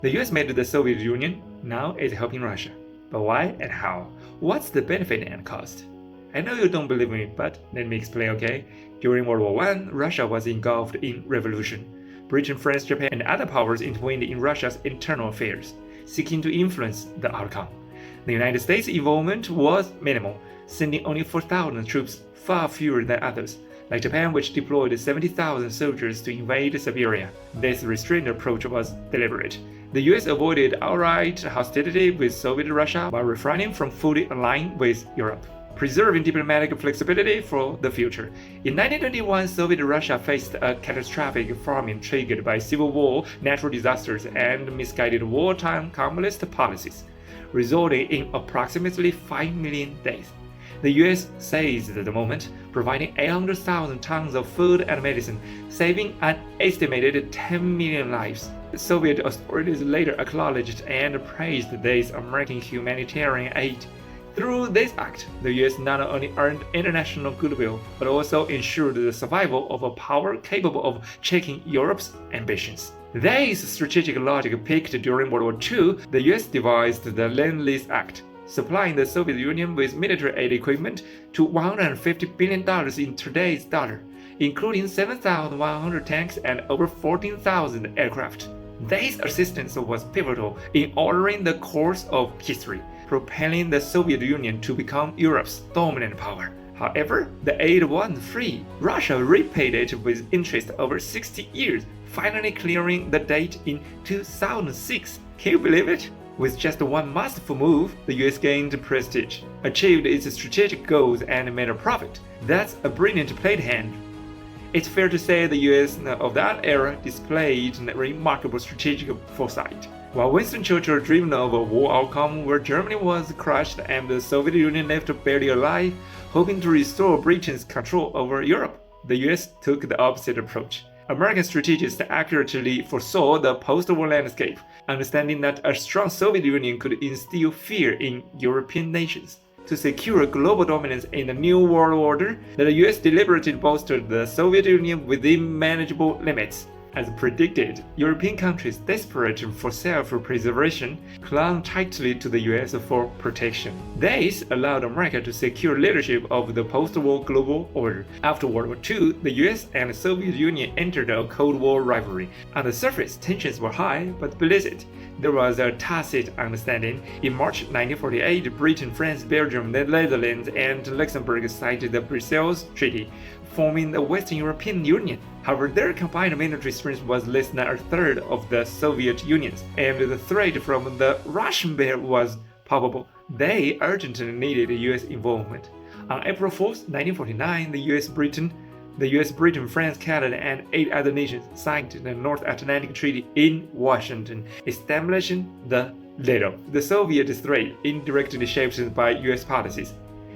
The US made the Soviet Union, now it's helping Russia. But why and how? What's the benefit and cost? I know you don't believe me, but let me explain, okay? During World War I, Russia was engulfed in revolution. Britain, France, Japan, and other powers intervened in Russia's internal affairs, seeking to influence the outcome. The United States' involvement was minimal, sending only 4,000 troops, far fewer than others, like Japan, which deployed 70,000 soldiers to invade Siberia. This restrained approach was deliberate. The US avoided outright hostility with Soviet Russia while refraining from fully aligning with Europe, preserving diplomatic flexibility for the future. In 1921, Soviet Russia faced a catastrophic famine triggered by civil war, natural disasters, and misguided wartime communist policies, resulting in approximately 5 million deaths. The US seized the moment, providing 800,000 tons of food and medicine, saving an estimated 10 million lives. Soviet authorities later acknowledged and praised this American humanitarian aid. Through this act, the US not only earned international goodwill, but also ensured the survival of a power capable of checking Europe's ambitions. This strategic logic peaked during World War II. The US devised the Lend-Lease Act, supplying the Soviet Union with military aid equipment to $150 billion in today's dollar, including 7,100 tanks and over 14,000 aircraft. This assistance was pivotal in altering the course of history, propelling the Soviet Union to become Europe's dominant power. However, the aid wasn't free. Russia repaid it with interest over 60 years, finally clearing the debt in 2006. Can you believe it? With just one masterful move, the US gained prestige, achieved its strategic goals, and made a profit. That's a brilliant played hand. It's fair to say the US of that era displayed remarkable strategic foresight. While Winston Churchill dreamed of a war outcome where Germany was crushed and the Soviet Union left barely alive, hoping to restore Britain's control over Europe, the US took the opposite approach. American strategists accurately foresaw the post-war landscape, understanding that a strong Soviet Union could instill fear in European nations. To secure global dominance in the New World Order, the US deliberately bolstered the Soviet Union within manageable limits. As predicted, European countries desperate for self-preservation clung tightly to the US for protection. This allowed America to secure leadership of the post-war global order. After World War II, the US and the Soviet Union entered a Cold War rivalry. On the surface, tensions were high but illicit. There was a tacit understanding. In March 1948, Britain, France, Belgium, the Netherlands, and Luxembourg signed the Brussels Treaty, forming the Western European Union. However, their combined military strength was less than a third of the Soviet Union's, and the threat from the Russian bear was palpable. They urgently needed US involvement. On April 4, 1949, the US, Britain, France, Canada, and 8 other nations signed the North Atlantic Treaty in Washington, establishing the NATO. The Soviet threat, indirectly shaped by US policies,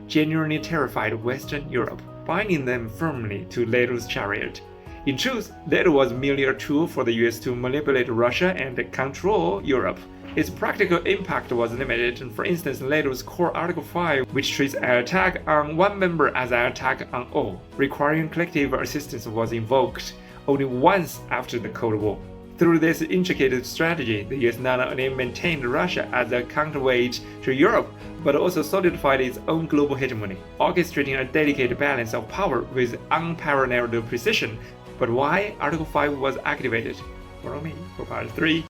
genuinely terrified Western Europe, binding them firmly to NATO's chariot. In truth, NATO was merely a tool for the US to manipulate Russia and control Europe. Its practical impact was limited. For instance, NATO's core Article 5, which treats an attack on one member as an attack on all, requiring collective assistance, was invoked only once after the Cold War. Through this intricate strategy, the US not only maintained Russia as a counterweight to Europe, but also solidified its own global hegemony, orchestrating a delicate balance of power with unparalleled precision. But why Article 5 was activated? Follow me for part 3.